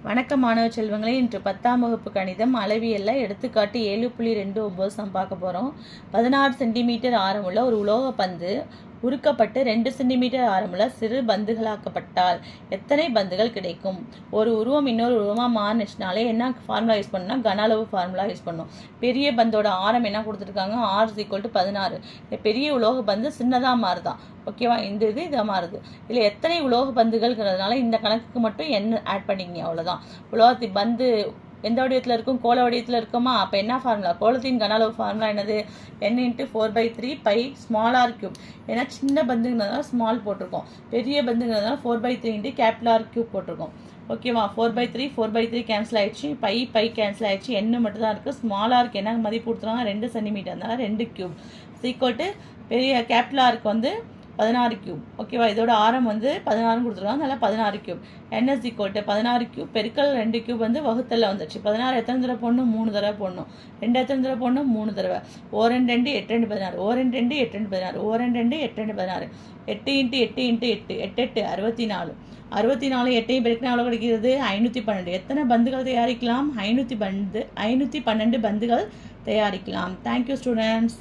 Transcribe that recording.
வணக்கம் மாணவ செல்வங்களே, இன்று 10ஆம் வகுப்பு கணிதம் அளவியல்ல எடுத்துக்காட்டு 7.29 நாம் பார்க்க போகிறோம். 16 சென்டிமீட்டர் ஆரமுள்ள ஒரு உலோக பந்து உருக்கப்பட்டு 2 சென்டிமீட்டர் ஆரமுள்ள சிறு பந்துகளாக்கப்பட்டால் எத்தனை பந்துகள் கிடைக்கும்? ஒரு உருவம் இன்னொரு உருவமாக மாறினுச்சுனாலே என்ன ஃபார்முலா யூஸ் பண்ணணும்னா கன அளவு ஃபார்முலா யூஸ் பண்ணணும். பெரிய பந்தோட ஆரம் என்ன கொடுத்துருக்காங்க? R = 16. பெரிய உலோக பந்து சின்னதாக மாறுதான். ஓகேவா? இந்த இதாக மாறுது. இதில் எத்தனை உலோக பந்துகள்ங்கிறதுனால இந்த கணக்குக்கு மட்டும் என்ன ஆட் பண்ணிக்கிங்க, அவ்வளோதான். உலோகத்தி பந்து எந்த வடிவத்தில் இருக்கும்? கோள வடிவத்தில் இருக்குமா? அப்போ என்ன ஃபார்முலா? கோளத்தின் கன அளவு ஃபார்முலா என்னது? n × 4/3 π r3. ஏன்னா சின்ன பந்துங்கிறதுனால ஸ்மால் போட்டிருக்கோம், பெரிய பந்துங்கிறதுனால 4/3 × R³ போட்டிருக்கோம். ஓகேவா? 4/3 4/3 கேன்சல் ஆயிடுச்சு, பை கேன்சல் ஆயிடுச்சு, n மட்டும் தான் இருக்குது. ஸ்மால் ஆருக்கு என்ன மதிப்பு கொடுத்துருவாங்க? 2 சென்டிமீட்டர், அதனால 2³ = பெரிய R வந்து 16³. ஓகேவா? இதோட ஆரம் வந்து 16 கொடுத்துருவாங்க, அதனால் 16³. n = 16³ பெருக்கல் 2³ வந்து வகுத்தலில் வந்துடுச்சு. 16 எத்தனை தடவை போடணும்? 3 தடவை போடணும். 2 எத்தனை தடவை போடணும்? 3 தடவை. 2 2 8 2 16, 2 2 8 2 16, 2 2 8 2 16, 8 × 8 × 8 8 64. 64 8ஐயும் பெருக்கினா எவ்வளோ கிடைக்கிறது? 512. எத்தனை பந்துகள் தயாரிக்கலாம்? 512 பந்துகள் தயாரிக்கலாம். Thank you students.